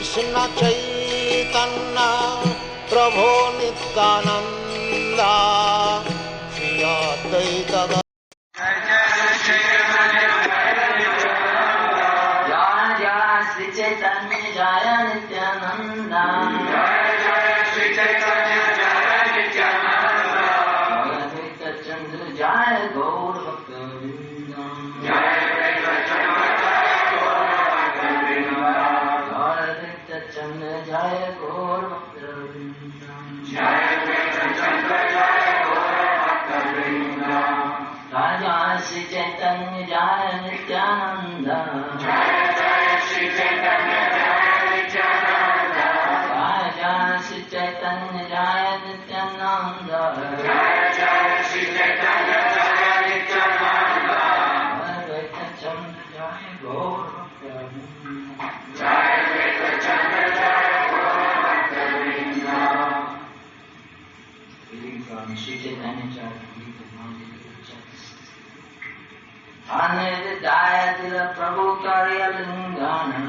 Krishna Chaitanya Prabhu Nityananda Shri Advaita Shri Chaitanya Jaya Nityananda Jaya Shri Chaitanya Jaya Nityananda Advaita Chandra Jaya Gaur Bhaktivedanta Jaya Advaita Chandra Jaya Gaur Bhaktivedanta Advaita Chandra Jaya Gaur Bhaktivedanta Jaya Advaita Chandra Jaya Gaur Bhaktivedanta Jaya Shri Chaitanya Jaya Nityananda Jaya Shri Chaitanya Jaya Nityananda Jaya Shri Chaitanya Jaya Nityananda Jaya Shri Chaitanya Jaya Nityananda Advaita Chandra Jaya Gaur Bhaktivedanta Jaya Advaita Chandra Jaya Gaur Bhaktivedanta. Reading from Sri Chaitanya Charitamrita Madhya Lila Lila Prabhu Karya Lingana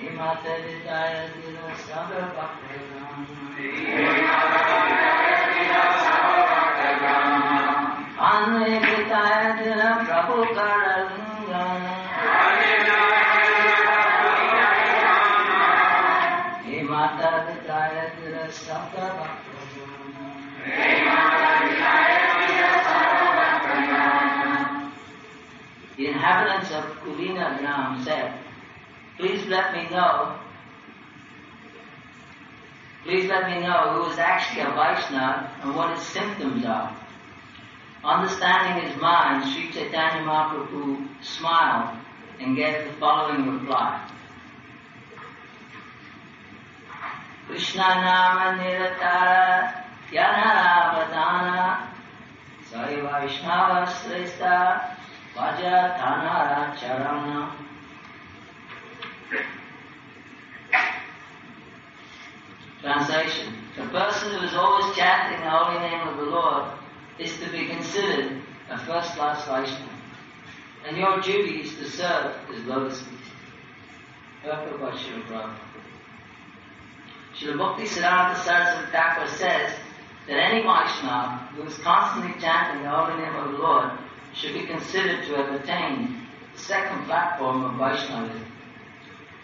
Himata Vidaya Lila Sabha Bhaktivedanta Vidaya Lila Prabhu Karya Lingana Himata Vidaya Lila Sabha Bhaktivedanta The inhabitants of Kulina Gram said, please let me know who is actually a Vaishnava and what his symptoms are. Understanding his mind, Sri Chaitanya Mahaprabhu smiled and gave the following reply. Krishna Nama Niratara Yanarabadana Sai Vaishnava Sresta Vaja Tanara Charana. Translation. A person who is always chanting the holy name of the Lord is to be considered a first-class Vaishnava. And your duty is to serve his lotus feet. Purport by Srila Prabhupada. Srila Bhakti-Siddhanta Saraswati Thakur says that any Vaishnava who is constantly chanting the holy name of the Lord should be considered to have attained the second platform of Vaishnavism.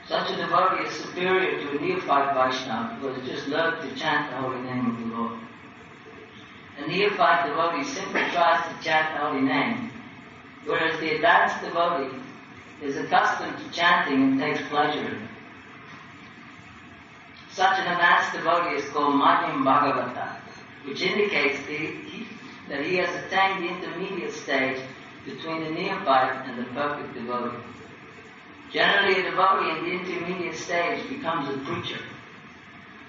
Such a devotee is superior to a neophyte Vaishnava who has just learned to chant the holy name of the Lord. A neophyte devotee simply tries to chant the holy name, whereas the advanced devotee is accustomed to chanting and takes pleasure in it. Such an advanced devotee is called Madhyam Bhagavata, which indicates that he has attained the intermediate stage between the neophyte and the perfect devotee. Generally, a devotee in the intermediate stage becomes a preacher.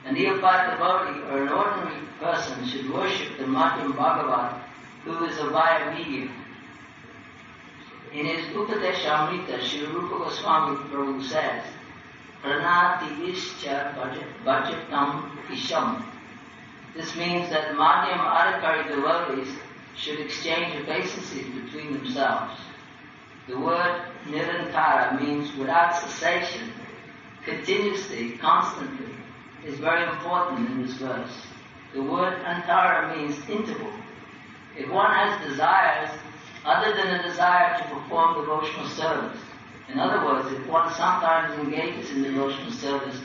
A neophyte devotee or an ordinary person should worship the Madhyam Bhagavat, who is a via medium. In his Upadeshamrita, Srila Rupa Goswami Prabhu says, Pranati Ischa Bhajatam Isham. This means that Madhyam Adhikari devotees should exchange obeisances between themselves. The word Nirantara means without cessation, continuously, constantly, is very important in this verse. The word Antara means interval. If one has desires other than a desire to perform devotional service, in other words, if one sometimes engages in devotional service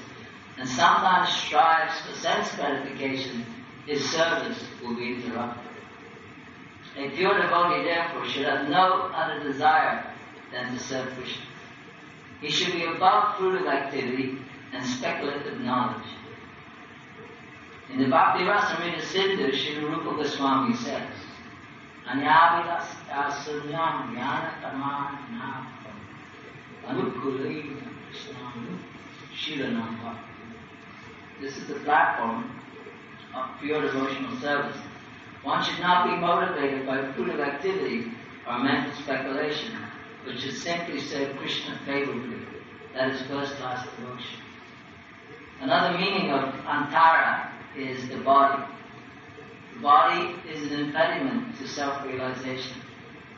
and sometimes strives for sense gratification, his service will be interrupted. A pure devotee, therefore, should have no other desire than to serve Krishna. He should be above fruitive activity and speculative knowledge. In the Bhakti Rasamrita Sindhu, Srila Rupa Goswami says, Anyavilas Asunyam Yana Tamana Anukulina Krishnam Shilanam Bhakti. This is the platform of pure devotional service. One should not be motivated by fruitive activity or mental speculation, but should simply serve Krishna favorably. That is first-class devotion. Another meaning of Antara is the body. The body is an impediment to self-realization.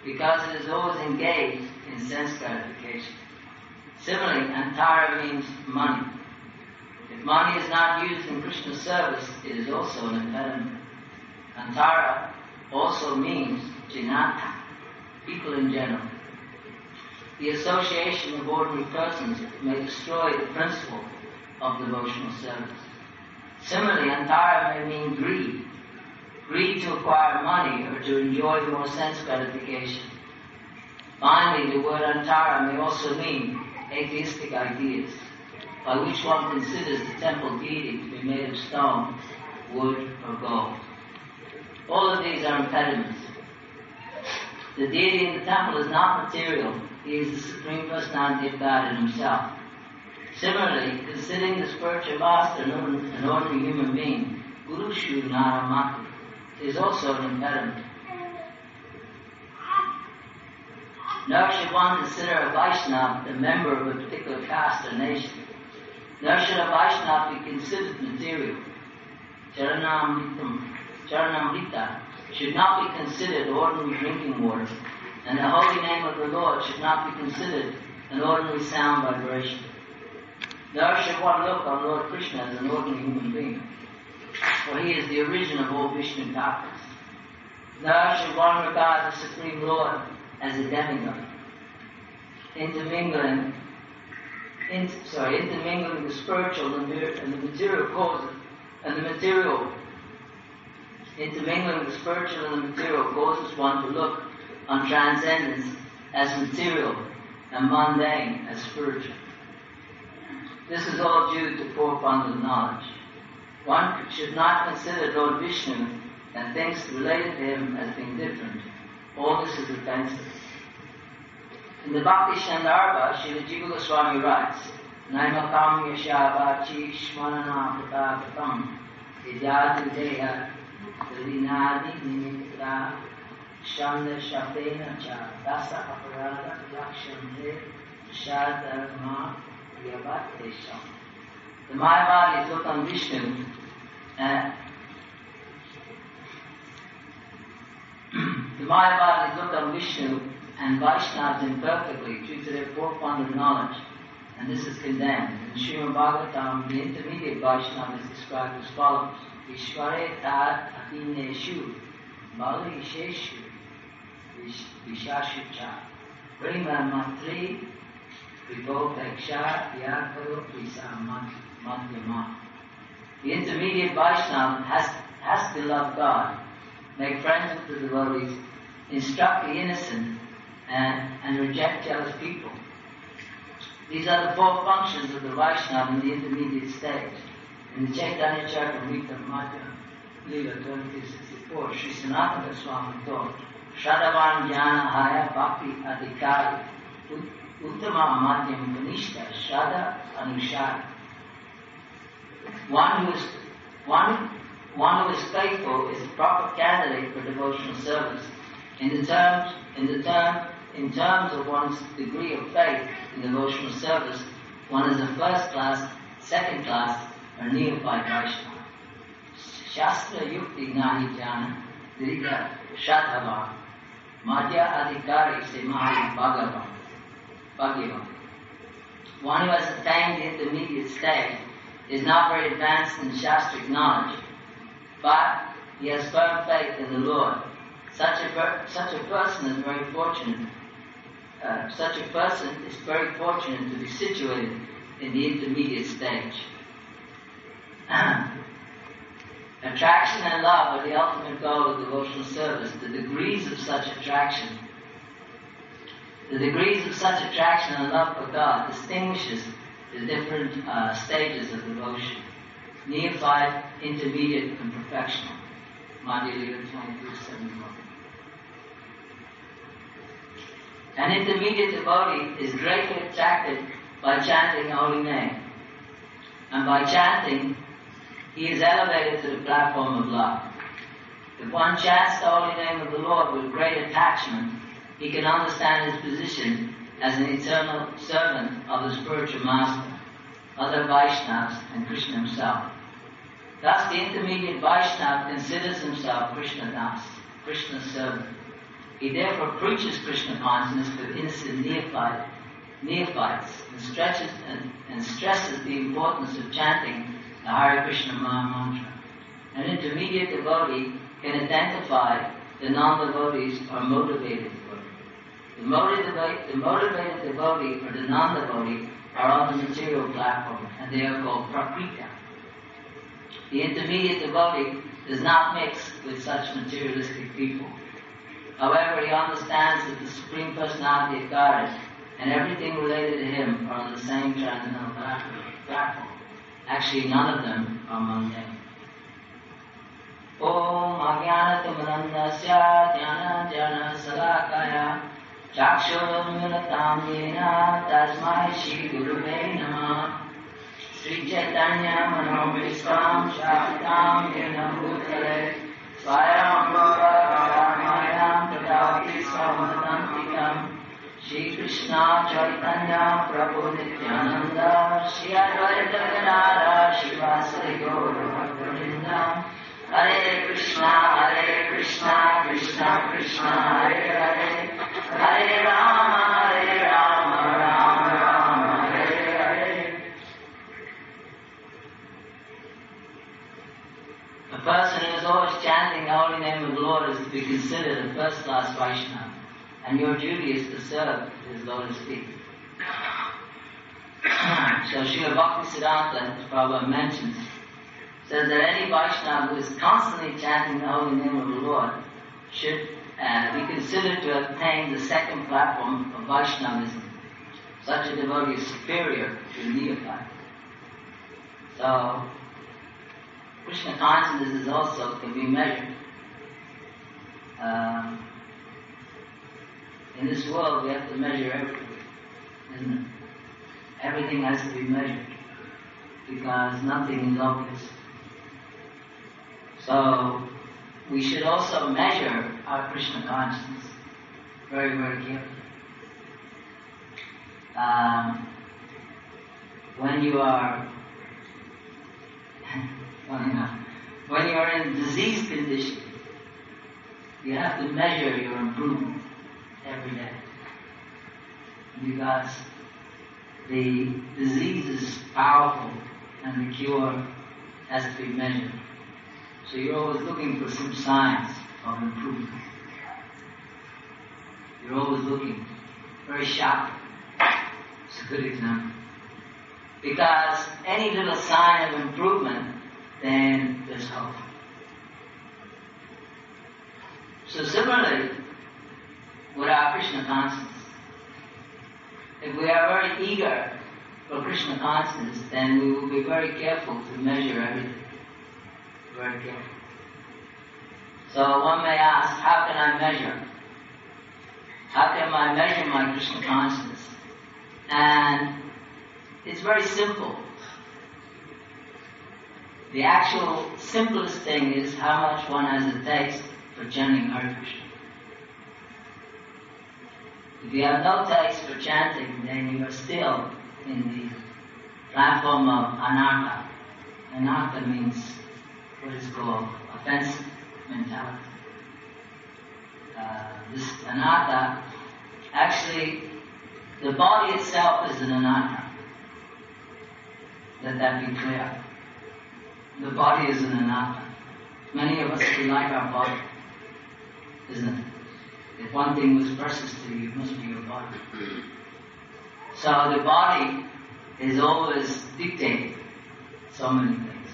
because it is always engaged in sense gratification. Similarly, antara means money. If money is not used in Krishna's service, it is also an impediment. Antara also means jinata, people in general. The association of ordinary persons may destroy the principle of devotional service. Similarly, antara may mean greed. Greed to acquire money or to enjoy more sense gratification. Finally, the word antara may also mean atheistic ideas, by which one considers the temple deity to be made of stone, wood, or gold. All of these are impediments. The deity in the temple is not material. He is the Supreme Personality of God in himself. Similarly, considering the spiritual master an ordinary human being, Guru Shu Naramati, is also an impediment. Nor should one consider a Vaishnava a member of a particular caste or nation. Nor should a Vaishnava be considered material. Charanamrita should not be considered ordinary drinking water, and the holy name of the Lord should not be considered an ordinary sound vibration. Nor should one look on Lord Krishna as an ordinary human being, for he is the origin of all Vishnu Tattvas. Nor should one regard the Supreme Lord as a demigod, intermingling the spiritual and the material causes, intermingling the spiritual and the material causes one to look on transcendence as material and mundane as spiritual. This is all due to poor fundamental knowledge. One should not consider Lord Vishnu and things related to him as being different. All this is offensive. In the Bhakti Shandarbha, Srila Jiva Goswami writes, Naimakam Yashabhachi Shmanana Pratakatam Idyadu Deha Rinadi Nimitra Shanda Shabdena Cha Dasa Aparada Lakshante Shadharma Yavatesham. The Mayavadis look on Vishnu and Vaishnavas imperfectly due to their poor fundamental knowledge, and this is condemned. In Srimad Bhagavatam, the intermediate Vaishnava is described as follows: Ishvare tad atineshu malisheshu vishashucha prema matri vipopeksha yakaro visa madhyama. The intermediate Vaishnava has to love God, make friends with the devotees, instruct the innocent, and reject jealous people. These are the four functions of the Vaishnava in the intermediate stage. In the Chaitanya Charitamrita Madhya Lila 16.71-72-Bhaktivedanta Sri Sanatana Swami taught, Shadavan Jnana Haya Bhakti Adhikari Uttama Madhyam Kanishta Shada Anushara. One who is faithful is a proper candidate for devotional service. In terms of one's degree of faith in devotional service, one is a first class, second class, or neophyte Vaishnava. Shastra Yukti Nahi Jana Dirika Shadhava Madhya Adhikari Se Mahi Bhagavan. One who has attained the intermediate stage is not very advanced in shastric knowledge, but he has firm faith in the Lord. Such a person is very fortunate. Such a person is very fortunate to be situated in the intermediate stage. Attraction and love are the ultimate goal of devotional service. The degrees of such attraction and love for God distinguishes the different stages of devotion: neophyte, intermediate, and perfectional. Madhya Lila 16.71. An intermediate devotee is greatly attracted by chanting the holy name, and by chanting, he is elevated to the platform of love. If one chants the holy name of the Lord with great attachment, he can understand his position as an eternal servant of the spiritual master, other Vaishnavas, and Krishna himself. Thus, the intermediate Vaishnava considers himself Krishna Das, Krishna's servant. He therefore preaches Krishna consciousness to innocent neophytes and stresses the importance of chanting the Hare Krishna mantra. An intermediate devotee can identify the non-devotees or motivated devotee. The motivated devotee or the non-devotee are on the material platform, and they are called prakrita. The intermediate devotee does not mix with such materialistic people. However, he understands that the Supreme Personality of Godhead and everything related to him are on the same transcendental platform. Actually, none of them are mundane. Om Ajnanatamandasya Jnana Jana Salakaya Chakshurmilitam Yena Tasmai Shri Guruve Namah Sri Chaitanya Manovistam Shaktam Yena Bhutale Swayam Bhagamayam Tadati Samadantikam Shri Krishna Chaitanya Prabhu Nityananda Shri Advaita Gadadhara Shivasari Gaura Bhaktivinoda Hare Krishna, Krishna Krishna, Hare Hare, Hare Rama, Rama Rama, Hare Hare. A person who is always chanting the holy name of the Lord is to be considered a first-class Vaishnava, and your duty is to serve his lotus feet. So Srila Bhaktivedanta Prabhu mentions, says that any Vaishnava who is constantly chanting the holy name of the Lord should be considered to have attained the second platform of Vaishnavism. Such a devotee is superior to the neophyte. So, Krishna consciousness is also can be measured. In this world, we have to measure everything, isn't it? Everything has to be measured because nothing is obvious. So, we should also measure our Krishna consciousness very, very carefully. When you are in disease condition, you have to measure your improvement every day. Because the disease is powerful and the cure has to be measured. So you're always looking for some signs of improvement. You're always looking. Very shocking. It's a good example. Because any little sign of improvement, then there's hope. So similarly, with our Krishna consciousness, if we are very eager for Krishna consciousness, then we will be very careful to measure everything. Very careful. So one may ask, how can I measure? How can I measure my Krishna consciousness? And it's very simple. The actual simplest thing is how much one has a taste for chanting Hare Krishna. If you have no taste for chanting, then you are still in the platform of anartha. Anartha means what is called offensive mentality. This anartha, actually, the body itself is an anartha. Let that be clear. The body is an anartha. Many of us, we like our body, isn't it? If one thing was precious to you, it must be your body. So the body is always dictating so many things.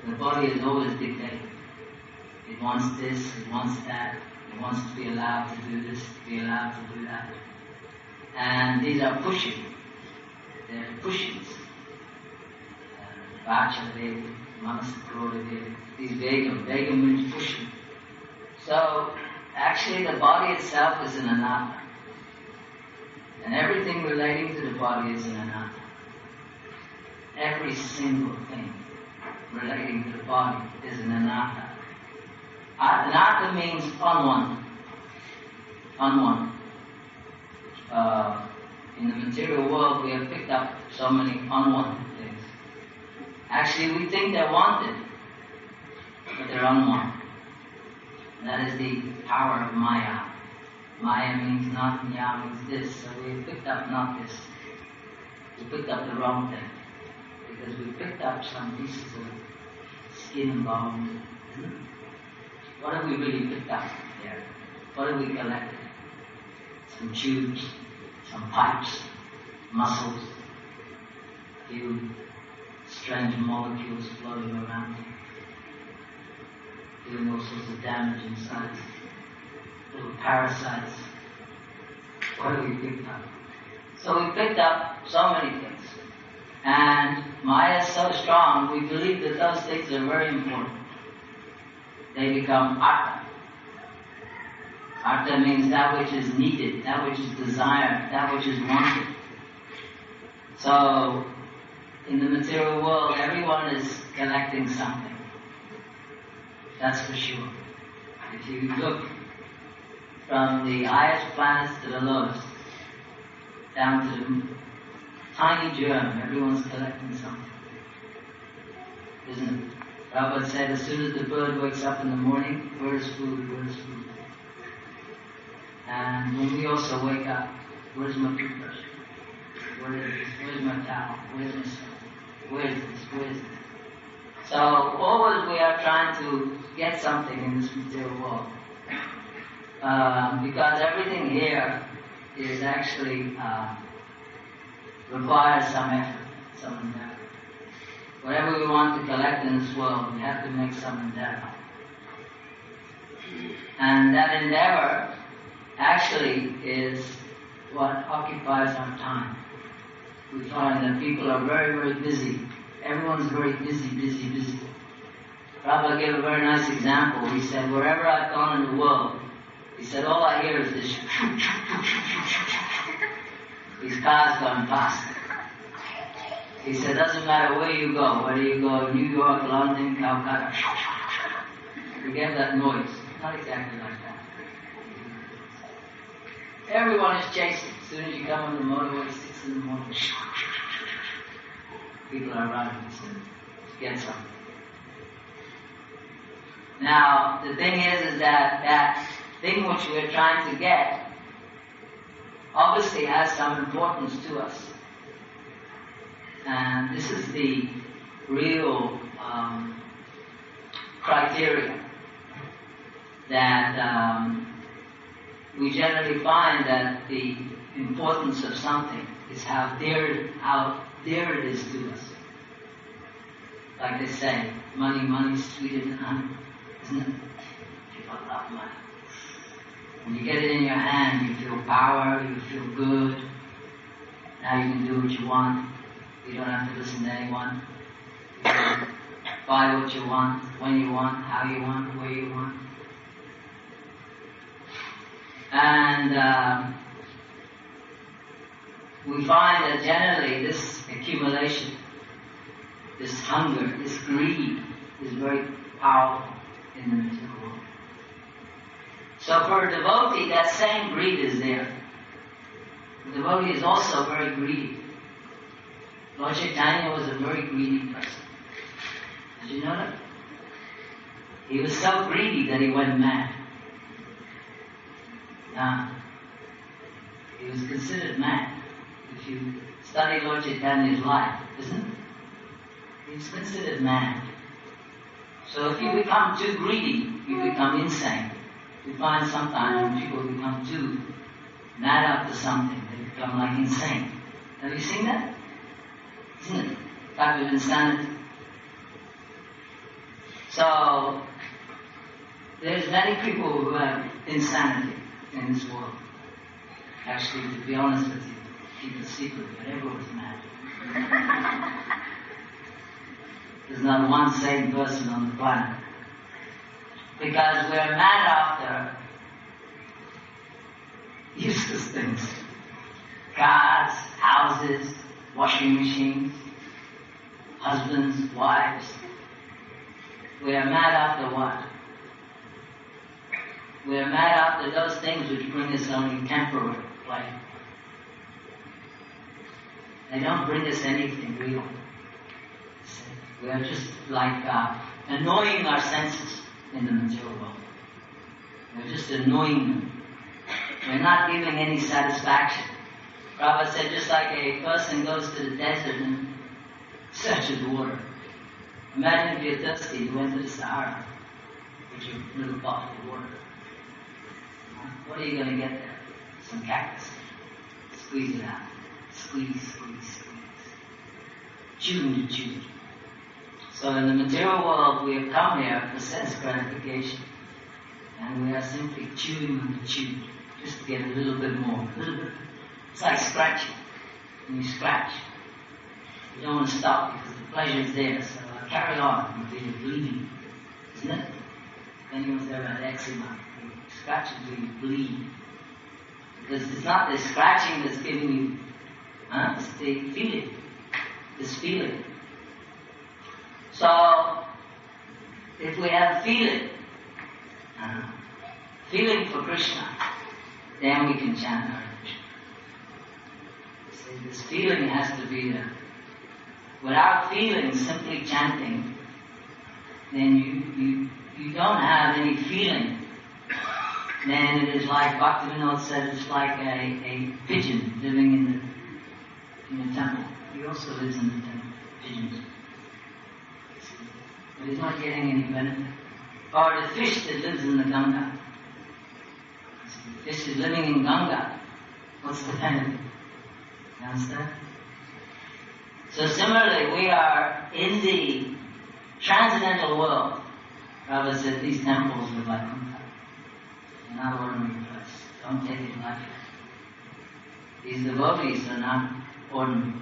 The body is always dictating. It wants this, it wants that, it wants to be allowed to do this, to be allowed to do that. And these are pushing. They're pushings. Vacha Vega, Manasa Krodha Vega. These Vega means pushing. So, actually the body itself is an anatta. And everything relating to the body is an anatta. Every single thing relating to the body is an anatta. Anatta means unwanted. Unwanted. In the material world, we have picked up so many unwanted things. Actually, we think they're wanted, but they're unwanted. That is the power of Maya. Maya means not, and Ya means this. So we picked up not this. We picked up the wrong thing. Because we picked up some pieces of skin and bone. What have we really picked up here? What have we collected? Some tubes, some pipes, muscles, a few strange molecules floating around, doing all sorts of damage inside, little parasites. What have we picked up? So we picked up so many things. And Maya is so strong, we believe that those things are very important. They become artha. Artha means that which is needed, that which is desired, that which is wanted. So, in the material world, everyone is collecting something. That's for sure. If you look from the highest planets to the lowest, down to the tiny germ, everyone's collecting something. Isn't it? Prabhupada said, as soon as the bird wakes up in the morning, where's food, where's food? And when we also wake up, where's my toothbrush? Where's my towel? Where's my soap? Where's this? Where's this? So always we are trying to get something in this material world. Because everything here is actually requires some effort, some endeavor. Whatever we want to collect in this world, we have to make some endeavor. And that endeavor actually is what occupies our time. We find that people are very, very busy. Everyone's very busy. Prabhupada gave a very nice example. He said, wherever I've gone in the world, he said, all I hear is this. These cars going past. He said, doesn't matter where you go, whether you go New York, London, Calcutta, you get that noise. Not exactly like that. Everyone is chasing. As soon as you come on the motorway, 6 in the morning, people are running to get something. Now, the thing is that thing which we're trying to get obviously has some importance to us. And this is the real criteria that we generally find that the importance of something is how dear it is to us. Like they say, money's sweeter than honey, isn't it? People love money. When you get it in your hand, you feel power, you feel good. Now you can do what you want. You don't have to listen to anyone. You can buy what you want, when you want, how you want, where you want. And we find that generally this accumulation, this hunger, this greed is very powerful in the material world. So for a devotee, that same greed is there. The devotee is also very greedy. Lord Chaitanya was a very greedy person. Did you know that? He was so greedy that he went mad. He was considered mad. If you study Lord Chaitanya's life, isn't it? He was considered mad. So if you become too greedy, you become insane. You find sometimes when people become too mad after something, they become like insane. Have you seen that? Isn't it? Type of insanity. So there's many people who have insanity in this world. Actually, to be honest with you, keep it secret, but everyone's mad. There's not one sane person on the planet. Because we're mad after useless things. Cars, houses, washing machines, husbands, wives. We are mad after what? We are mad after those things which bring us only temporary pleasure. They don't bring us anything real. We are just like annoying our senses in the material world. We're just annoying them. We're not giving any satisfaction. Prabhupada said, just like a person goes to the desert and searches water. Imagine if you're thirsty, you went to the Sahara with your little bottle of water. What are you going to get there? Some cactus. Squeeze it out. Squeeze, squeeze, squeeze. Chew to chew. So in the material world, we have come here for sense gratification. And we are simply chewing and chewing, just to get a little bit more. It's like scratching. When you scratch, you don't want to stop because the pleasure is there. So carry on until you're bleeding, isn't it? Then you say about eczema. You scratch until you bleed. Because it's not the scratching that's giving you, it's the feeling. This feeling. So, if we have feeling for Krishna, then we can chant Hare Krishna. See, this feeling has to be there. Without feeling, simply chanting, then you don't have any feeling. Then it is like Bhaktivinoda said, it's like a pigeon living in the temple. He also lives in the temple, pigeons. But he's not getting any benefit. Or the fish that lives in the Ganga. The fish is living in Ganga. What's the benefit? You understand? So similarly, we are in the transcendental world. Prabhupada said these temples are like they're not ordinary place. Don't take it lightly. These devotees are not ordinary.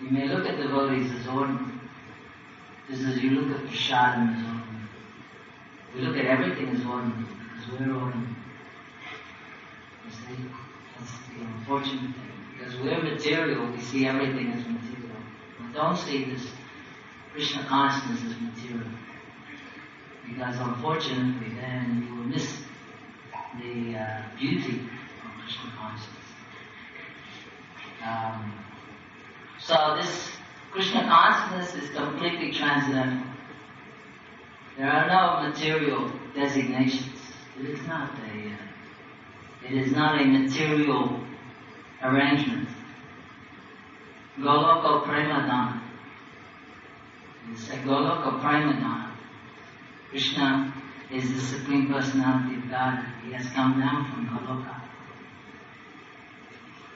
You may look at devotees as ordinary. Just as you look at prasadam as ordinary. We look at everything as ordinary because we're ordinary. You see? That's the unfortunate thing. Because we're material, we see everything as material. Don't see this Krishna consciousness as material. Because unfortunately then you will miss the beauty of Krishna consciousness. So this Krishna consciousness is completely transcendental. There are no material designations. It is not a material arrangement. Goloko Premadana. It's a Goloko Premadana. Krishna is the Supreme Personality of God. He has come down from Goloka.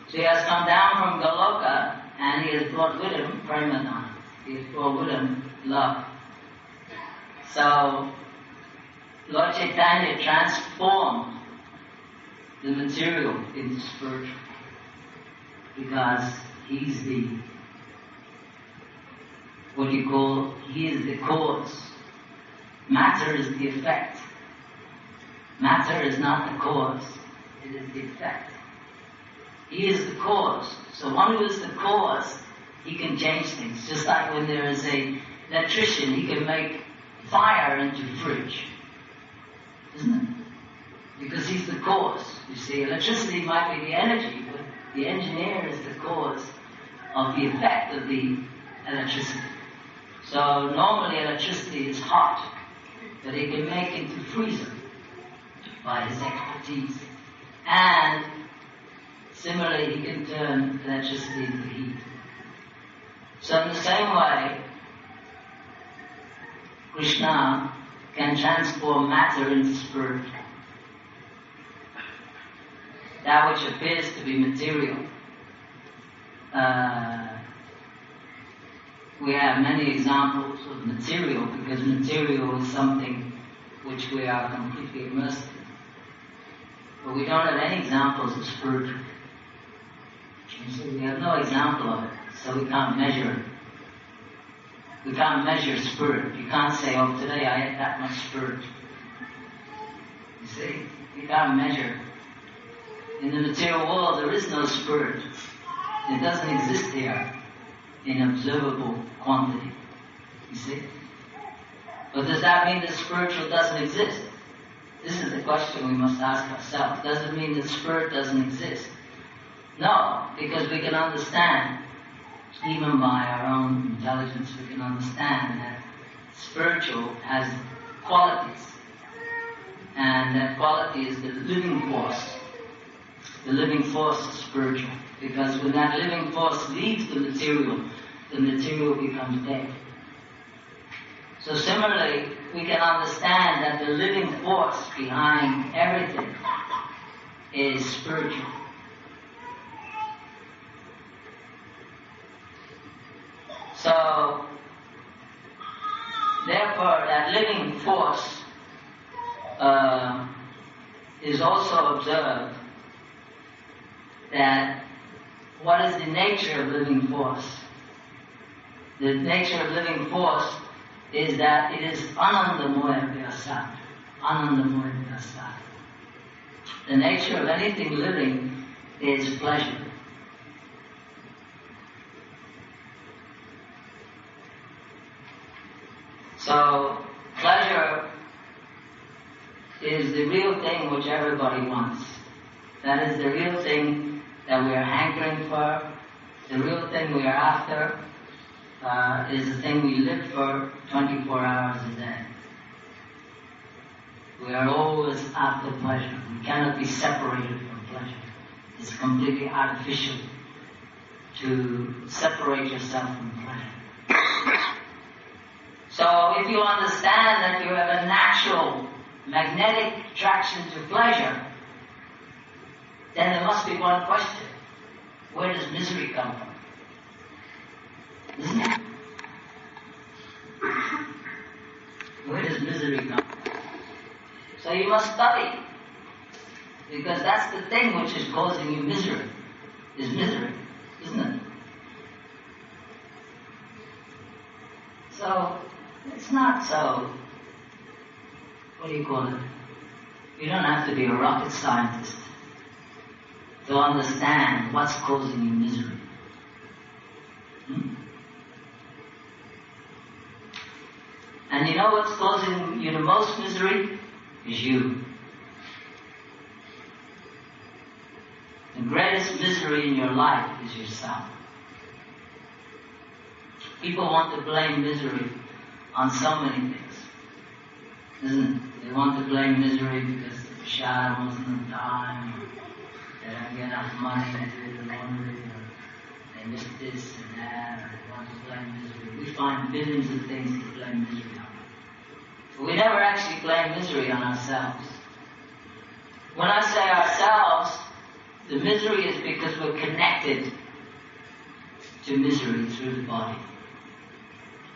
So he has come down from Goloka and he has brought with him Premadana. He has brought with him love. So Lord Chaitanya transformed the material into spiritual because he's he is the cause. Matter is the effect. Matter is not the cause, it is the effect. He is the cause. So one who is the cause, he can change things. Just like when there is an electrician, he can make fire into fridge. Isn't it? Because he's the cause. You see, electricity might be the energy, but the engineer is the cause of the effect of the electricity. So normally electricity is hot, but he can make into freezer by his expertise. And similarly, he can turn electricity into heat. So in the same way, Krishna can transform matter into spirit. That which appears to be material. We have many examples of material because material is something which we are completely immersed in. But we don't have any examples of spiritual. So we have no example of it, so we can't measure it. We can't measure spirit. You can't say, oh, today I had that much spirit. You see, you can't measure. In the material world, there is no spirit. It doesn't exist here in observable quantity. You see? But does that mean that spiritual doesn't exist? This is the question we must ask ourselves. Does it mean that spirit doesn't exist? No, because we can understand, even by our own intelligence, we can understand that spiritual has qualities. And that quality is the living force. The living force is spiritual. Because when that living force leaves the material becomes dead. So similarly, we can understand that the living force behind everything is spiritual. So, therefore, that living force is also observed that what is the nature of living force? The nature of living force is that it is anandamoya vyasat. Anandamoya vyasat. The nature of anything living is pleasure. So, pleasure is the real thing which everybody wants. That is the real thing that we are hankering for. The real thing we are after is the thing we live for 24 hours a day. We are always after pleasure. We cannot be separated from pleasure. It's completely artificial to separate yourself from pleasure. So if you understand that you have a natural magnetic attraction to pleasure, then there must be one question. Where does misery come from? Isn't it? Where does misery come from? So you must study. Because that's the thing which is causing you misery. Is misery, isn't it? So, it's not so, what do you call it? You don't have to be a rocket scientist to understand what's causing you misery. And you know what's causing you the most misery? Is you. The greatest misery in your life is yourself. People want to blame misery on so many things, isn't it? They want to blame misery because the shower wasn't on time, or they don't get enough money to do the laundry, or they missed this and that, or they want to blame misery. We find billions of things to blame misery on. But we never actually blame misery on ourselves. When I say ourselves, the misery is because we're connected to misery through the body.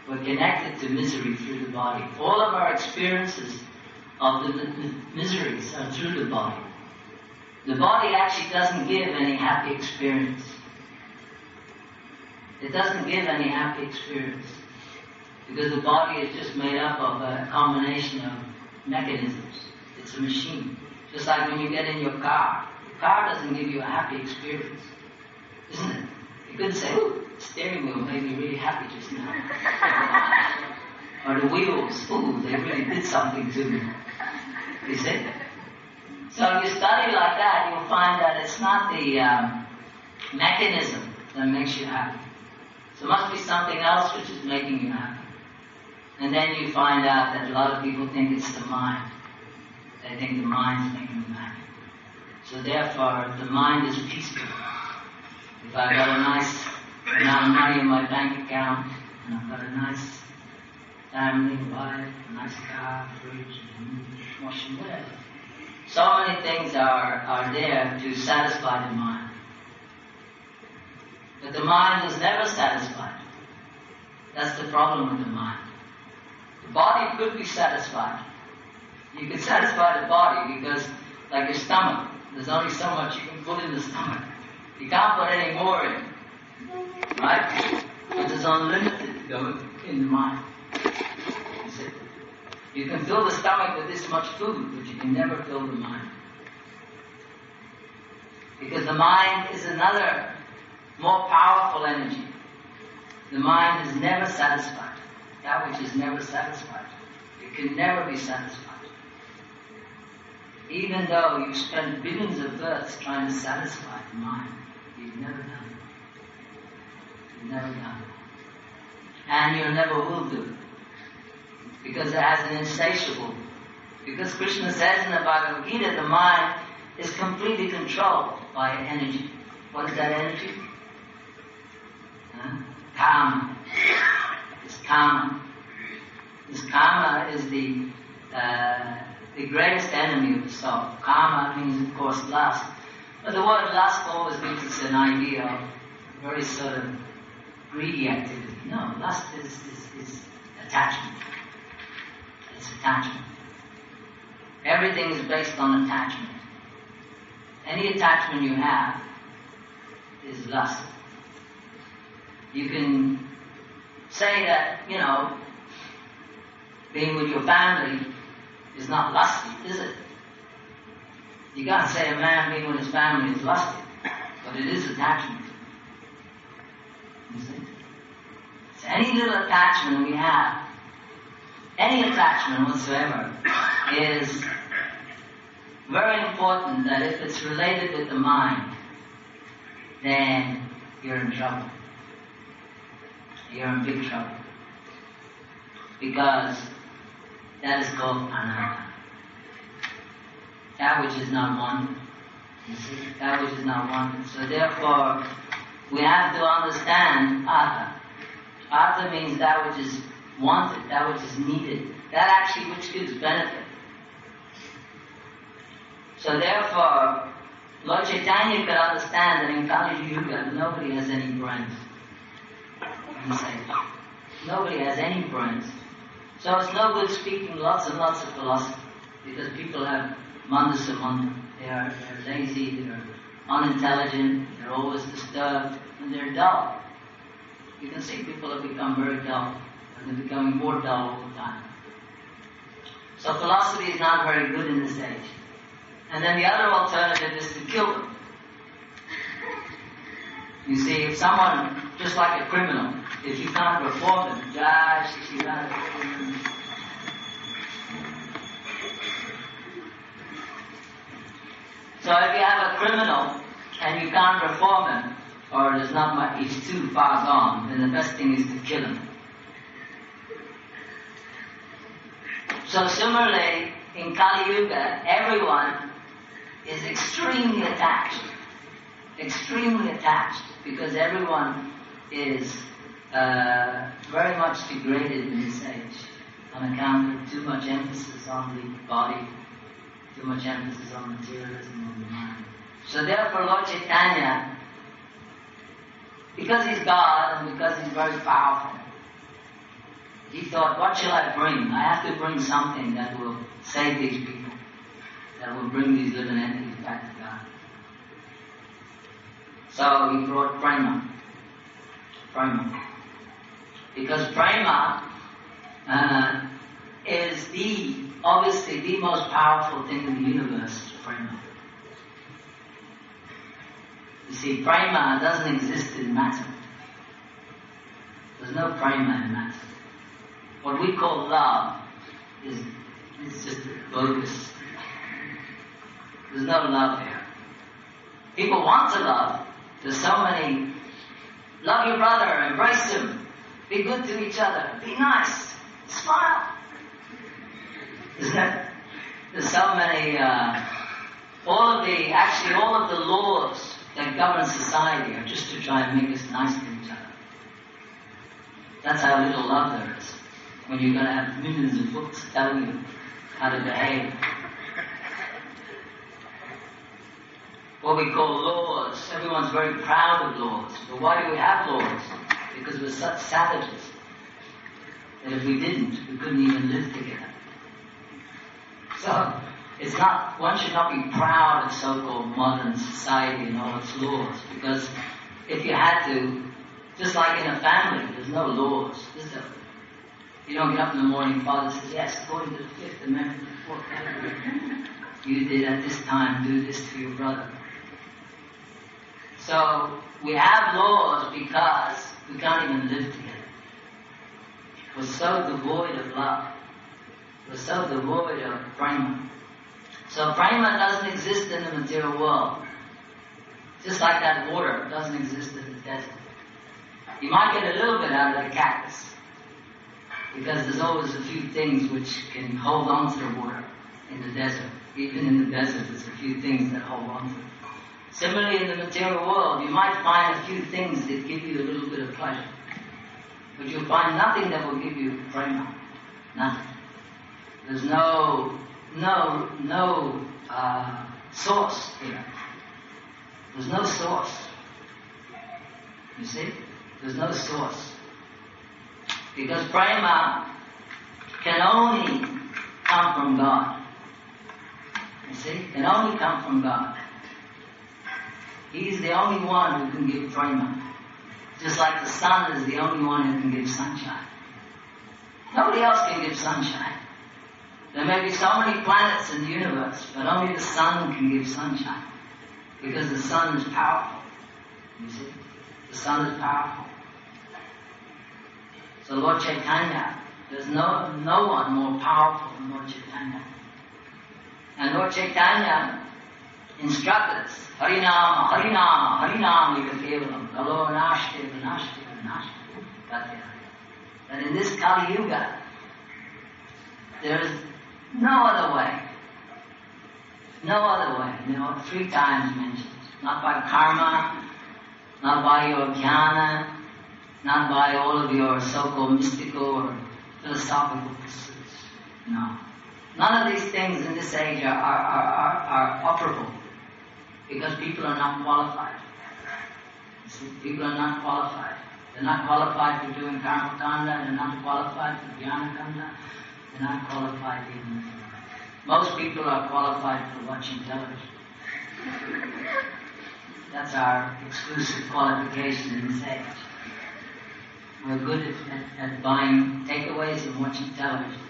We're connected to misery through the body. All of our experiences of the miseries are through the body. The body actually doesn't give any happy experience. It doesn't give any happy experience. Because the body is just made up of a combination of mechanisms. It's a machine. Just like when you get in your car. The car doesn't give you a happy experience. Isn't it? You couldn't say, ooh, the steering wheel made me really happy just now. Or the wheels, ooh, they really did something to me. You see? So if you study like that, you'll find that it's not the mechanism that makes you happy. So it must be something else which is making you happy. And then you find out that a lot of people think it's the mind. They think the mind's making them happy. So therefore, the mind is peaceful. If I've got a nice amount of money in my bank account, and I've got a nice family, wife, a nice car, fridge, washing, whatever. So many things are there to satisfy the mind. But the mind is never satisfied. That's the problem with the mind. The body could be satisfied. You could satisfy the body because, like your stomach, there's only so much you can put in the stomach. You can't put any more in. Right? But there's unlimited going in the mind. You see? You can fill the stomach with this much food, but you can never fill the mind. Because the mind is another more powerful energy. The mind is never satisfied. That which is never satisfied. It can never be satisfied. Even though you've spent billions of births trying to satisfy the mind, you've never done it. You've never done it. And you never will do it. Because it has an insatiable Because Krishna says in the Bhagavad-Gita, the mind is completely controlled by energy. What is that energy? Karma. It's karma. This karma is the greatest enemy of the soul. Karma means, of course, lust. But the word lust always gives us an idea of very sort of greedy activity. No, lust is attachment. It's attachment. Everything is based on attachment. Any attachment you have is lust. You can say that, being with your family is not lusty, is it? You can't say a man being with his family is lusty, but it is attachment. You see? So any little attachment we have, any attachment whatsoever, is very important that if it's related with the mind, then you're in trouble. You're in big trouble. Because that is called anatta. That which is not one. You see? That which is not one. So therefore, we have to understand artha. Artha means that which is wanted, that which is needed, that actually which gives benefit. So therefore, Lord Chaitanya could understand that in Kali Yuga, nobody has any brains. You say, nobody has any brains. So it's no good speaking lots and lots of philosophy, because people have mandasa. They're lazy, they're unintelligent, they're always disturbed, and they're dull. You can see people have become very dull, and they're becoming more dull all the time. So philosophy is not very good in this age. And then the other alternative is to kill them. You see, if someone, just like a criminal, if you can't reform them, so if you have a criminal and you can't reform him, or there's not much, he's too far gone, then the best thing is to kill him. So similarly, in Kali Yuga, everyone is extremely attached, because everyone is very much degraded in this age on account of too much emphasis on the body, too much emphasis on materialism, on the mind. So therefore Lord Chaitanya, because he's God and because he's very powerful, he thought, what shall I bring? I have to bring something that will save these people, that will bring these living entities back to God. So he brought prema. Because prema is obviously the most powerful thing in the universe, prema. You see, prema doesn't exist in matter. There's no prema in matter. What we call love is just bogus. There's no love here. People want to love. There's so many. Love your brother, embrace him, be good to each other, be nice, smile. There's so many, all of the laws that govern society are just to try and make us nice to each other. That's how little love there is. When you're going to have millions of books telling you how to behave. What we call laws. Everyone's very proud of laws. But why do we have laws? Because we're such savages that if we didn't, we couldn't even live together. So, one should not be proud of so-called modern society and all its laws, because if you had to, just like in a family, there's no laws. You don't get up in the morning, Father says, yes, according to the 5th Amendment, the 4th Amendment, you did at this time do this to your brother. So, we have laws because we can't even live together. We're so devoid of love. We're so devoid of prema. So prema doesn't exist in the material world. Just like that water doesn't exist in the desert. You might get a little bit out of the cactus, because there's always a few things which can hold on to the water. in the desert. Even in the desert, there's a few things that hold on to it. Similarly, in the material world, you might find a few things that give you a little bit of pleasure. But you'll find nothing that will give you prema. Nothing. There's no source here. There's no source. You see? There's no source. Because prema can only come from God. You see? Can only come from God. He's the only one who can give prema. Just like the sun is the only one who can give sunshine. Nobody else can give sunshine. There may be so many planets in the universe, but only the sun can give sunshine. Because the sun is powerful. You see? The sun is powerful. So Lord Chaitanya, there's no one more powerful than Lord Chaitanya. And Lord Chaitanya instructed us, Harinama, Harinama, Harinama Yagakevalam, Kalo Nashti, Nashti, Nashti, that in this Kali Yuga, there is no other way. No other way. 3 times mentioned. Not by karma, not by your jnana, not by all of your so-called mystical or philosophical pursuits. No. None of these things in this age are operable. Because people are not qualified. You see, people are not qualified. They're not qualified for doing karma kanda, they're not qualified for jnana kanda, they're not qualified even. Most people are qualified for watching television. That's our exclusive qualification in this age. We're good at buying takeaways and watching television.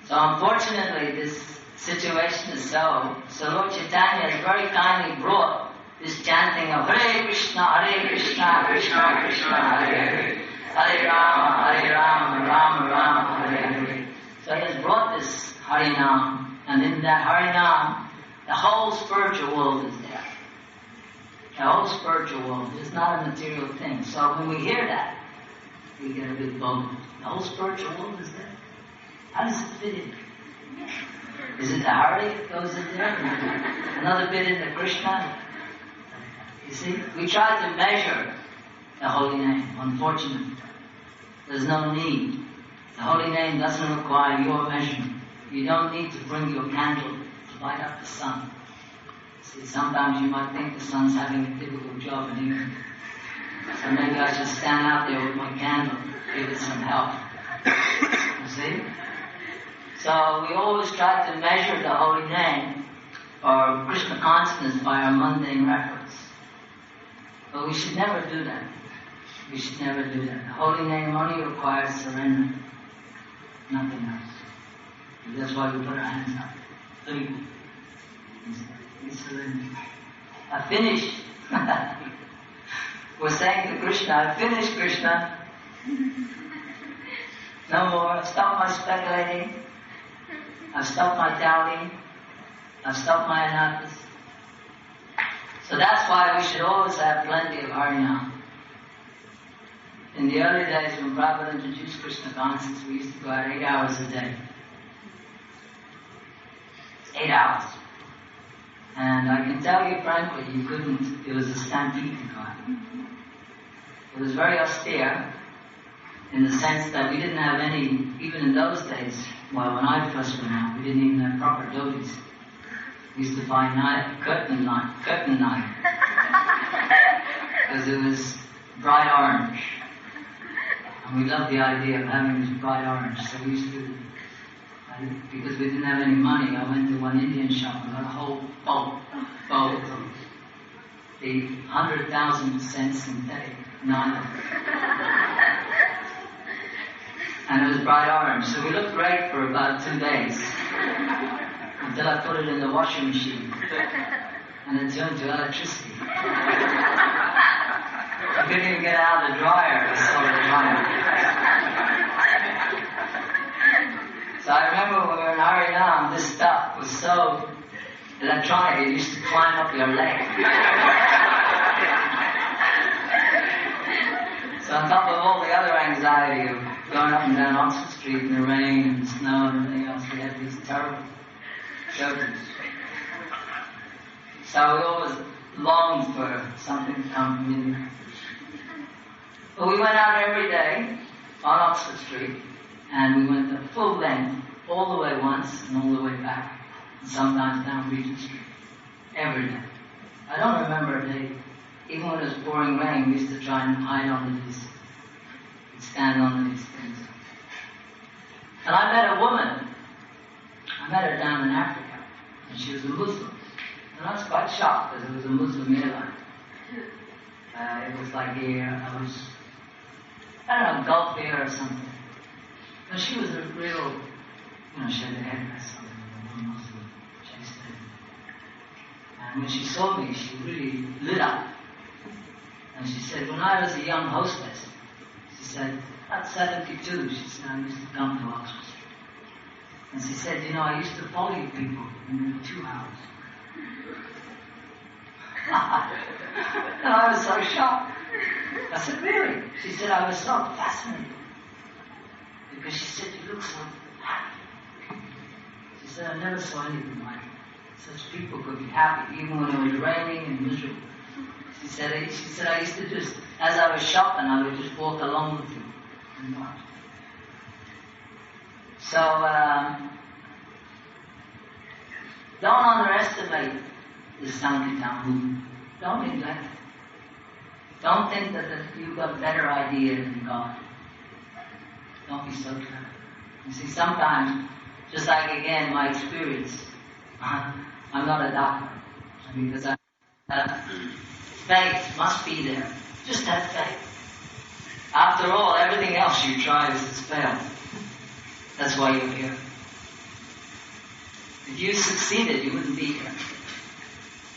So unfortunately this situation is so Lord Chaitanya has very kindly brought this chanting of Hare Krishna, Krishna Krishna, Hare Hare, Hare Rama, Rama Rama, Hare Hare. So he has brought this Harinam, and in that Harinam, the whole spiritual world is there. The whole spiritual world is not a material thing. So when we hear that, we get a bit bold. The whole spiritual world is there. How does it fit in? Is it the Hare that goes in there? Another bit in the Krishna? You see, we try to measure the holy name. Unfortunately, there's no need. The holy name doesn't require your measurement. You don't need to bring your candle to light up the sun. See, sometimes you might think the sun's having a difficult job in England. So maybe I should stand out there with my candle, give it some help. You see? So we always try to measure the holy name or Krishna consciousness by our mundane reference. But we should never do that. We should never do that. The holy name only requires surrender. Nothing else. And that's why we put our hands up. We surrender. I finished. We're saying to Krishna, I finished, Krishna. No more. I've stopped my speculating. I've stopped my doubting. I've stopped my analysis. So that's why we should always have plenty of Harinam. In the early days when Prabhupada introduced Krishna Consciousness, we used to go out 8 hours a day. 8 hours. And I can tell you frankly, you couldn't, it was a stampede to God. It was very austere in the sense that we didn't have any, even in those days, well, when I first went out, we didn't even have proper devotees. We used to buy curtain night, because it was bright orange. And we loved the idea of having this bright orange, so we used to, because we didn't have any money, I went to one Indian shop and got a whole bowl of the 100,000% synthetic nylon. And it was bright orange, so we looked great for about 2 days. Until I put it in the washing machine. And it turned to electricity. I couldn't even get out of the dryer, I saw the dryer. So I remember when we were in Harinam, this stuff was so electronic, it used to climb up your leg. So So on top of all the other anxiety of going up and down Oxford Street in the rain and the snow and everything else, we had these terrible shelters. So we always longed for something to come from India. But we went out every day on Oxford Street, and we went the full length, all the way once and all the way back, and sometimes down Regent Street, every day. I don't remember a day, even when it was pouring rain, we used to try and hide under these, we'd stand under these things. And I met a woman, I met her down in Africa, and she was a Muslim. And I was quite shocked because it was a Muslim airline. It was like I don't know, Gulf Air or something. But she was a real, she had a headdress on, a Muslim, chaste lady. And when she saw me, she really lit up. And she said, when I was a young hostess, she said, at 72, she said, I used to come to Oxford Street. And she said, I used to follow you people in 2 hours. And I was so shocked. I said, really? She said, I was so fascinated. Because she said, you look so happy. She said, I never saw anything like it. Such people could be happy, even when it was raining and miserable. She said, I used to just, as I was shopping, I would just walk along with you and watch. So, don't underestimate the Sankirtan movement. Don't neglect it. Don't think that you've got a better idea than God. Don't be so clever. You see, sometimes, just like again my experience, I'm not a doctor, because faith must be there. Just have faith. After all, everything else you try has failed. That's why you're here. If you succeeded, you wouldn't be here.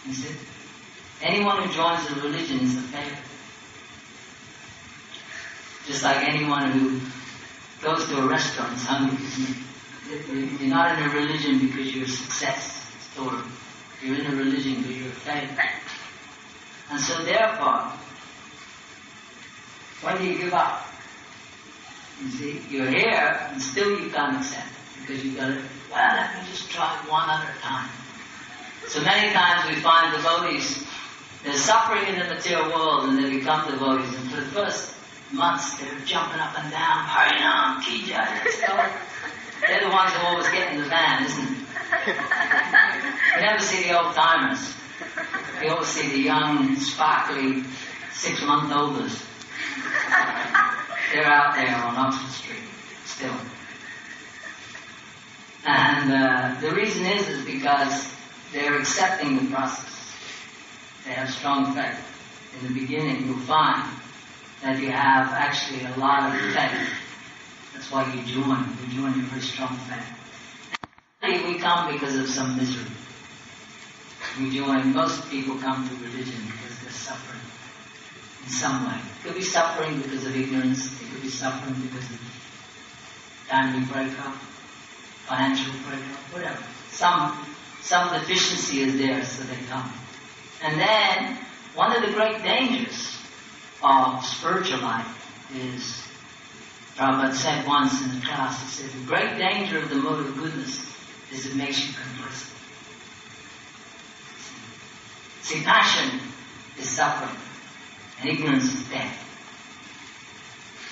You see? Anyone who joins a religion is a failure. Just like anyone who goes to a restaurant is hungry. You're not in a religion because you're a success story. You're in a religion because you're a failure. And so therefore, when do you give up? You see, you're here and still you can't accept it because you've got to, let me just try one other time. So many times we find devotees, they're suffering in the material world and they become devotees, and for the first months they're jumping up and down, Harinama, Ki Jai, let's go. They're the ones who always get in the van, isn't it? You never see the old timers. You always see the young, sparkly 6-month-olders. They're out there on Oxford Street, still. And the reason is because they're accepting the process. They have strong faith. In the beginning, you'll find that you have actually a lot of faith. That's why you join. You join with very strong faith. We come because of some misery. We join. Most people come to religion because they're suffering in some way. It could be suffering because of ignorance. It could be suffering because of family breakup, financial breakup, whatever. Some deficiency is there, so they come. And then, one of the great dangers of spiritual life is, Prabhupada said once in the class, he said, the great danger of the mode of goodness is it makes you complacent. See, passion is suffering, and ignorance is death.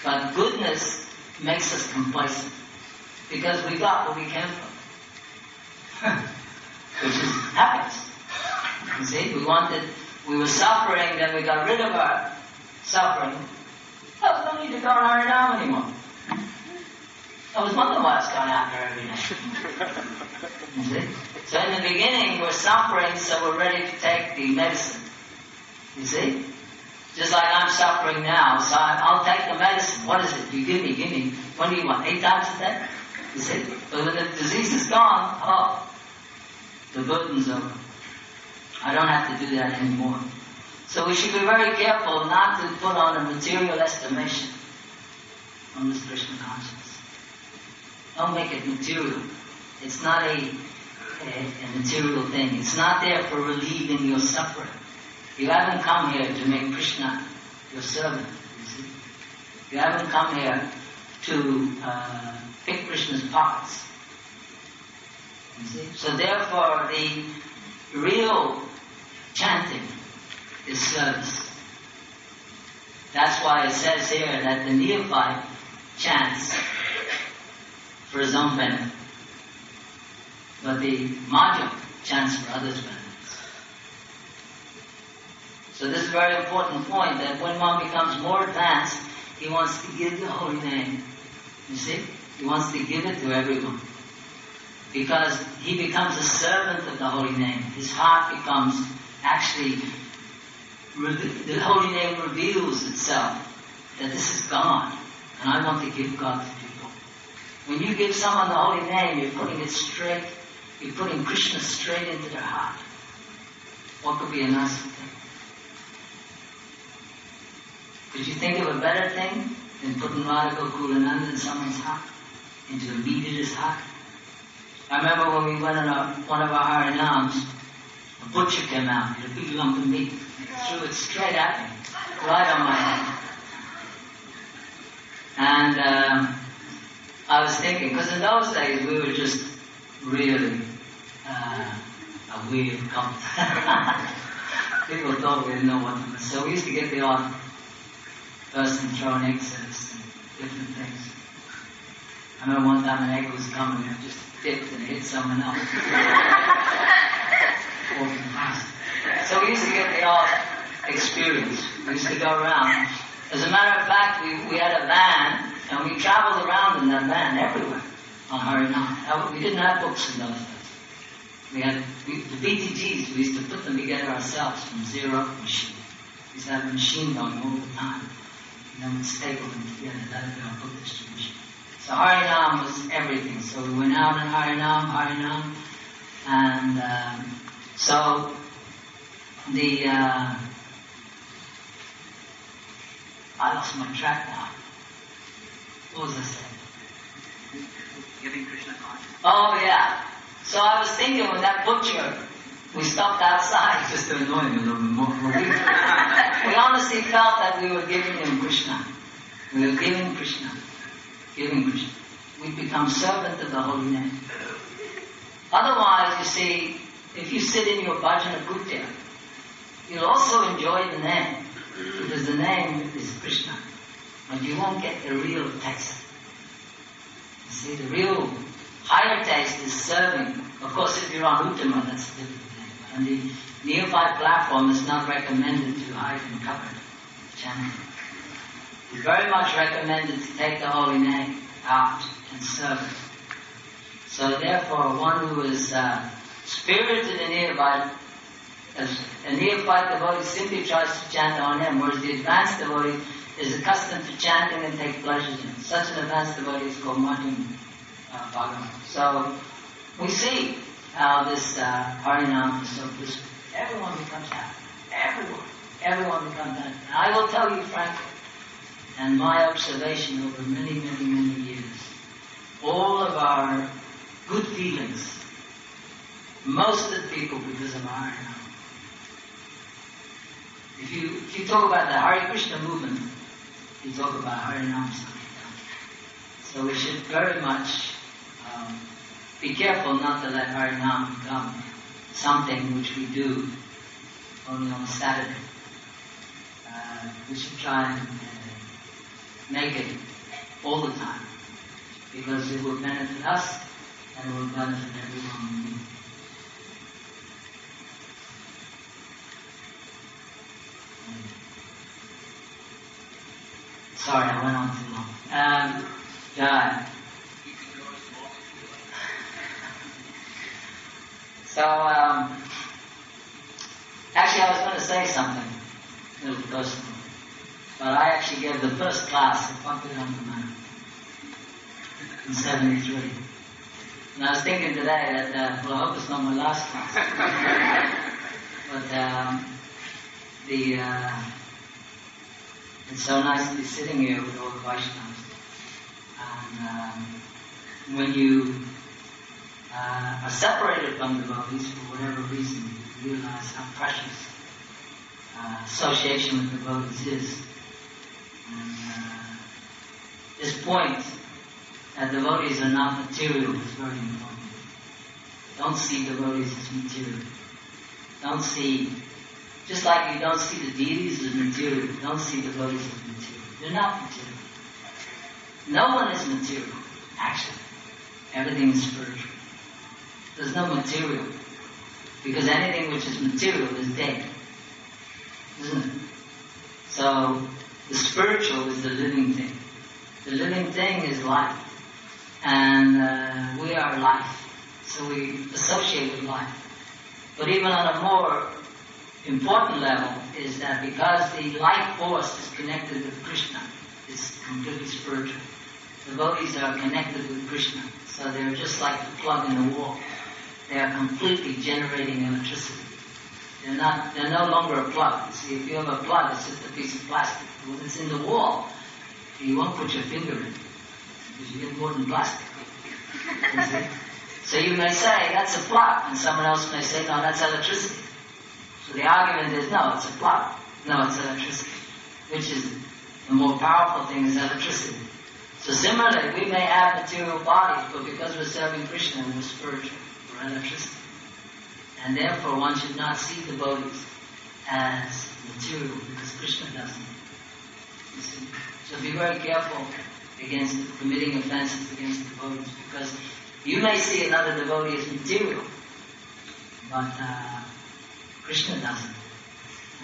But goodness makes us complacent, because we got what we came from, which is happiness. You see, we were suffering, then we got rid of our suffering. Oh, we don't need to go to Harinama anymore. I was wondering why I was going out there every day. You see? So in the beginning, we're suffering, so we're ready to take the medicine. You see? Just like I'm suffering now, so I'll take the medicine. What is it? You give me. When do you want? 8 times a day? You see? But when the disease is gone, the burden's over. I don't have to do that anymore. So we should be very careful not to put on a material estimation on this Krishna consciousness. Don't make it material. It's not a material thing. It's not there for relieving your suffering. You haven't come here to make Krishna your servant, you see. You haven't come here to pick Krishna's pockets. You see? So therefore, the real chanting is service. That's why it says here that the neophyte chants for his own benefit, but the Madhya chants for others' benefits. So this is a very important point, that when one becomes more advanced, he wants to give the holy name. You see? He wants to give it to everyone. Because he becomes a servant of the holy name. His heart becomes actually, the holy name reveals itself that this is God, and I want to give God to people. When you give someone the holy name, you're putting it straight, you're putting Krishna straight into their heart. What could be a nicer thing? Could you think of a better thing than putting Radha Gokulananda in someone's heart, into a leader's heart? I remember when we went on one of our Harinams, a butcher came out with a big lump of meat, threw it straight at me, right on my head. And I was thinking, because in those days we were just really a weird cult. People thought we didn't know what to do. So we used to get the odd person throwing eggs at us and different things. I remember one time an egg was coming and it just dipped and hit someone else. Walking past. So we used to get the odd experience. We used to go around. As a matter of fact, we had a van and we traveled around in that van everywhere on Harinam. We didn't have books in those days. We had the BTGs, we used to put them together ourselves from zero machine. We used to have a machine going all the time. And then we'd staple them together. That would be our book distribution. So Harinam was everything. So we went out in Harinam, and so the I lost my track now. What was I saying? Giving Krishna consciousness. Oh yeah. So I was thinking when that butcher, we stopped outside just to annoy him a little bit more. We honestly felt that we were giving him Krishna. We were giving Krishna. Giving Krishna. We become servant of the holy name. Otherwise, you see, if you sit in your bhajana kutya, you'll also enjoy the name, because the name is Krishna. But you won't get the real taste. You see, the real higher taste is serving. Of course, if you're on Uttama, that's a different thing. And the neophyte platform is not recommended to hide and cover chanting. It's very much recommended to take the holy name out and serve it. So therefore, one who is spirited and neophyte, as a neophyte devotee simply tries to chant on him, whereas the advanced devotee is accustomed to chanting and take pleasure in it. Such an advanced devotee is called Madhya Lila. So we see how this Harinam is so blissful. Everyone becomes happy. Everyone becomes happy. And I will tell you frankly, and my observation over many, many, many years, all of our good feelings, most of the people because of our Harinam. If you talk about the Hare Krishna movement, you talk about Harinama Sankirtan. So we should very much be careful not to let Harinam become something which we do only on a Saturday. We should try and make it all the time, because it will benefit us and it will benefit everyone we meet. Sorry, I went on too long. Jai. So, actually I was going to say something, a little personal, but I actually gave the first class at Bhaktivedanta Manor in 73. And I was thinking today that, well, I hope it's not my last class. But it's so nice to be sitting here with all the Vaishnavas. And when you are separated from devotees for whatever reason, you realize how precious association with devotees is. And This point that devotees are not material is very important. Don't see devotees as material. Don't see, just like you don't see the deities as material, don't see devotees as material. They're not material. No one is material, actually. Everything is spiritual. There's no material. Because anything which is material is dead. Isn't it? So, the spiritual is the living thing. The living thing is life. And we are life. So we associate with life. But even on a more important level is that because the life force is connected with Krishna, it's completely spiritual. Devotees are connected with Krishna. So they're just like the plug in the wall. They are completely generating electricity. They're no longer a plug. See, if you have a plug, it's just a piece of plastic. When it's in the wall, you won't put your finger in it, because you get more than plastic. You see? So you may say, that's a plug, and someone else may say, no, that's electricity. So the argument is, no, it's a plug. No, it's electricity. Which is the more powerful thing is electricity. So similarly, we may have material bodies, but because we're serving Krishna, we're spiritual. We're electricity. And therefore, one should not see devotees as material, because Krishna doesn't. You see? So be very careful against committing offenses against devotees, because you may see another devotee as material, but Krishna doesn't.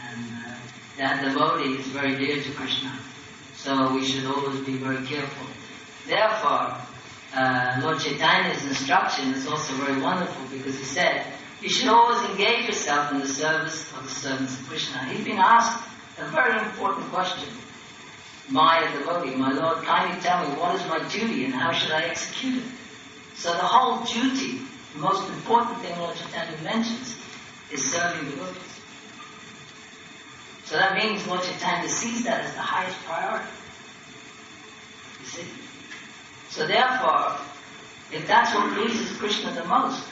And that devotee is very dear to Krishna. So we should always be very careful. Therefore, Lord Chaitanya's instruction is also very wonderful, because he said, you should always engage yourself in the service of the servants of Krishna. He's been asked a very important question. My devotee, my Lord, kindly tell me what is my duty and how should I execute it? So the whole duty, the most important thing Lord Chaitanya mentions, is serving devotees. So that means Lord Chaitanya sees that as the highest priority. You see? So therefore, if that's what pleases Krishna the most,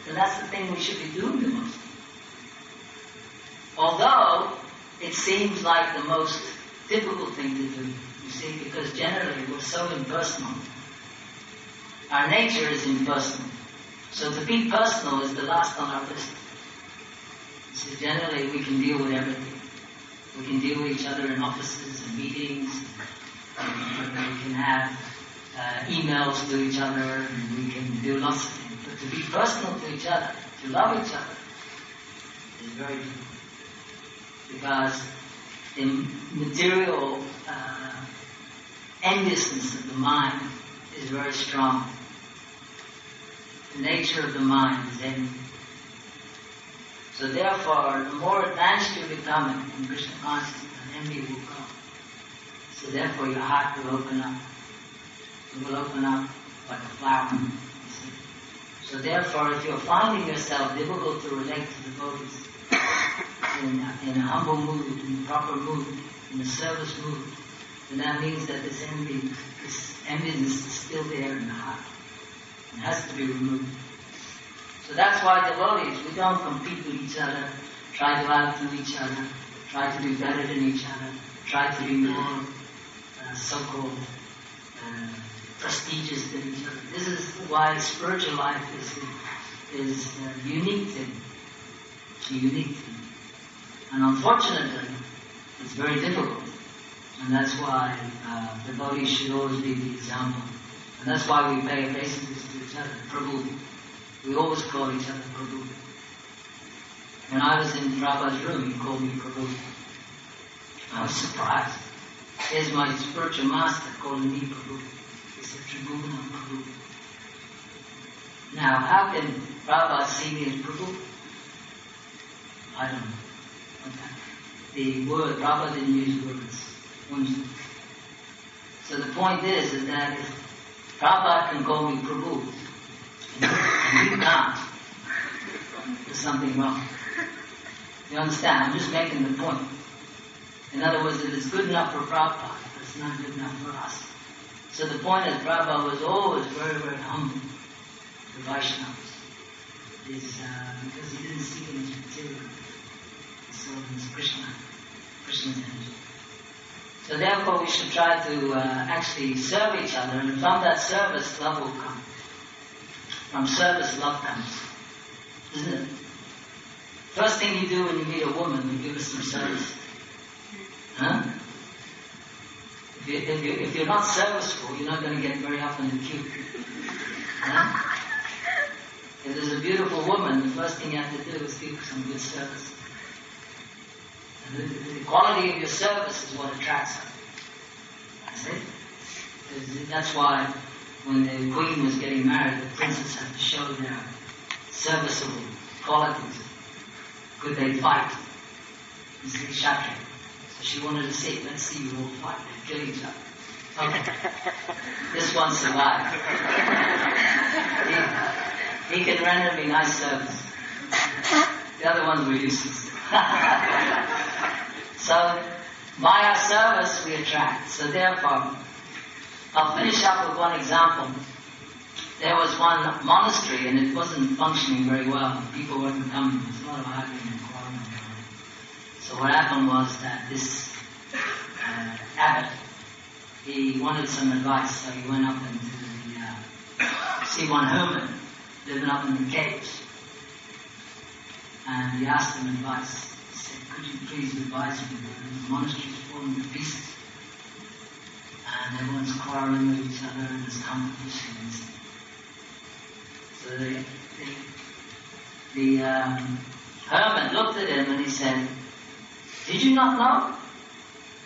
then that's the thing we should be doing the most. Although it seems like the most difficult thing to do, you see, because generally we're so impersonal. Our nature is impersonal. So to be personal is the last on our list. You see, generally we can deal with everything. We can deal with each other in offices and meetings. We can have emails to each other, and we can do lots of things. But to be personal to each other, to love each other, is very difficult. Because the material enviousness of the mind is very strong. The nature of the mind is envy. So therefore, the more advanced you become in Krishna consciousness, envy will come. So therefore your heart will open up. It will open up like a flower. You see. So therefore, if you're finding yourself difficult to relate to devotees, in a humble mood, in a proper mood, in a service mood, then that means that this enviness is still there in the heart. It has to be removed. So that's why devotees, we don't compete with each other, try to outdo each other, try to be better than each other, try to be more so-called prestigious than each other. This is why spiritual life is a unique thing. It's a unique thing. And unfortunately, it's very difficult. And that's why devotees should always be the example. And that's why we pay obeisances to each other. Prabhu. We always call each other Prabhu. When I was in Prabhupada's room, he called me Prabhu. I was surprised. Here's my spiritual master calling me Prabhu. He said, Tribhuvanatha Prabhu. Now, how can Prabhupada see me as Prabhu? I don't know. Okay. The word, Prabhupada didn't use words. So the point is that if Prabhupada can call me Prabhu, and you can't, there's something wrong. You understand? I'm just making the point. In other words, if it's good enough for Prabhupada, it's not good enough for us. So the point is, Prabhupada was always very, very humble to Vaishnavas. Because he didn't see them as material. He saw them as Krishna's energy. So therefore we should try to actually serve each other, and from that service, love will come. From service, love comes. Isn't it? First thing you do when you meet a woman, you give her some service. Huh? If you're not serviceful, you're not going to get very up in the queue. Huh? If there's a beautiful woman, the first thing you have to do is give her some good service. And the quality of your service is what attracts her. See? That's why when the queen was getting married, the princess had to show their serviceable qualities. Could they fight? You see, Kshatriya. So she wanted to say, let's see you all fight and kill each other. Okay. This one survived. He can render me nice service. The other ones were useless. So, by our service we attract. So therefore, I'll finish up with one example. There was one monastery and it wasn't functioning very well. People weren't coming. There was a lot of arguing and quarreling going on. So what happened was that this abbot, he wanted some advice, so he went up into the, see one hermit living up in the caves. And he asked him advice. He said, could you please advise me? The monastery is falling to pieces. And everyone's quarreling with each other and there's competition. So the hermit looked at him and he said, did you not know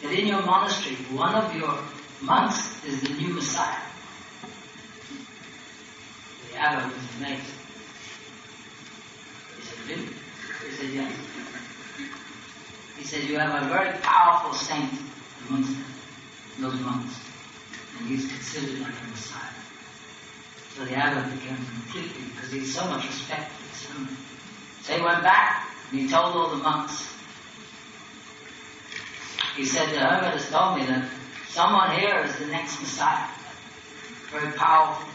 that in your monastery one of your monks is the new Messiah? The abbot was amazed. He said, really? He said, yes. He said, you have a very powerful saint amongst those monks, and he's considered like a Messiah. So the abbot became completely, because he had so much respect for this hermit. So he went back and he told all the monks. He said, the hermit has told me that someone here is the next Messiah. Very powerful.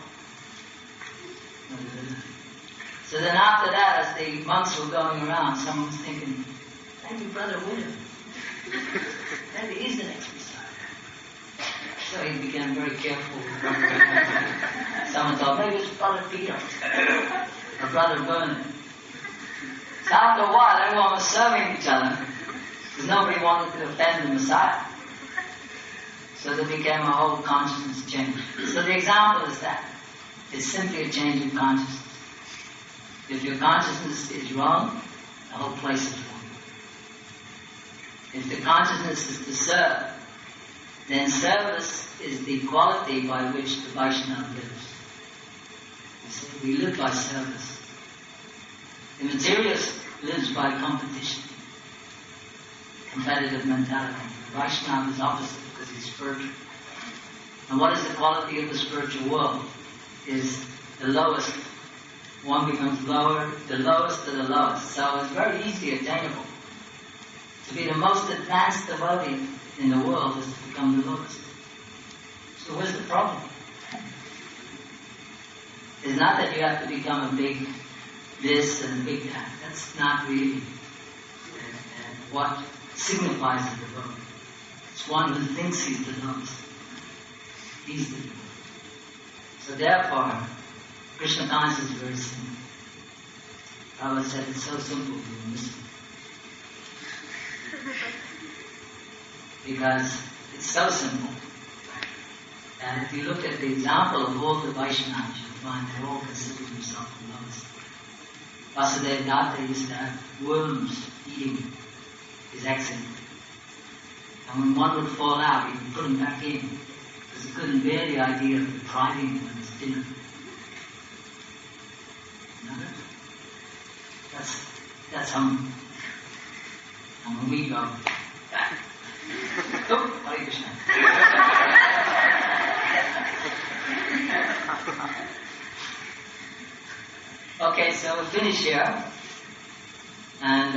So then after that, as the monks were going around, someone was thinking, maybe Brother William. Maybe he's the next Messiah. So he became very careful. Someone thought, maybe it's Brother Peter or Brother Bernard. So after a while, everyone was serving each other because nobody wanted to offend the Messiah. So there became a whole consciousness change. So the example is that. It's simply a change in consciousness. If your consciousness is wrong, the whole place is wrong. If the consciousness is to serve, then service is the quality by which the Vaishnava lives. You see, we live by service. The materialist lives by competition, competitive mentality. The Vaishnava is opposite because he's spiritual. And what is the quality of the spiritual world? Is the lowest. One becomes lower, the lowest to the lowest. So it's very easily attainable. To be the most advanced devotee in the world is to become the lowest. So where's the problem? It's not that you have to become a big this and a big that. That's not really what signifies a devotee. It's one who thinks he's the lowest. He's the devotee. So therefore, Krishna consciousness is very simple. Prabhupada said it's so simple to listen. Because it's so simple that if you look at the example of all the Vaishnavas, you'll find they all consider themselves the lowest. Vasudeva Datta used to have worms eating his exit. And when one would fall out, he would put him back in. Because he couldn't bear the idea of depriving him of his dinner. That's how and when we go back. Oh, Hare Krishna. Okay, so we'll finish here. And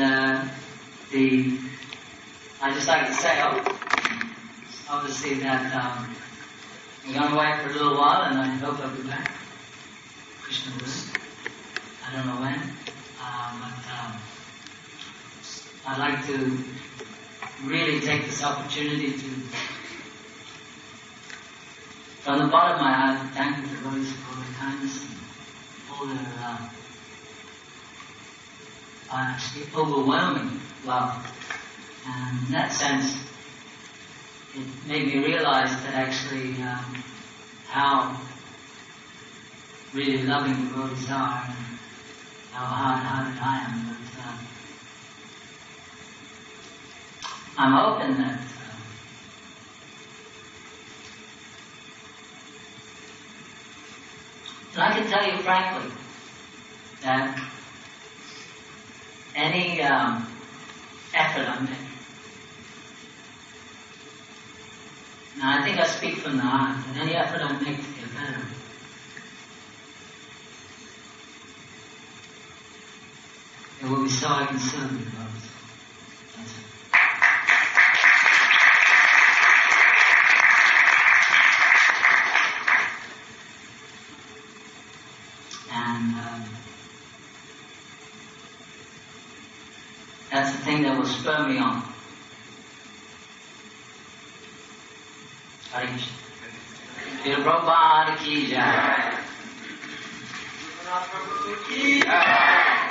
I just like to say, obviously that we're going to wait for a little while, and I hope I'll be back. Krishna willing. I don't know when, but I'd like to really take this opportunity to From the bottom of my heart, thank you for those for their kindness and all their actually overwhelming love. And in that sense, it made me realize that actually how really loving devotees are and how hard-hearted I am. But I'm hoping that and I can tell you frankly that any effort I make, now I think I speak from the heart, that any effort I make to get better, it will be so I can serve you, Lord. That's it. And that's the thing that will spur me on. Hare Krishna. Srila Prabhupada ki jai. Prabhu ki jai.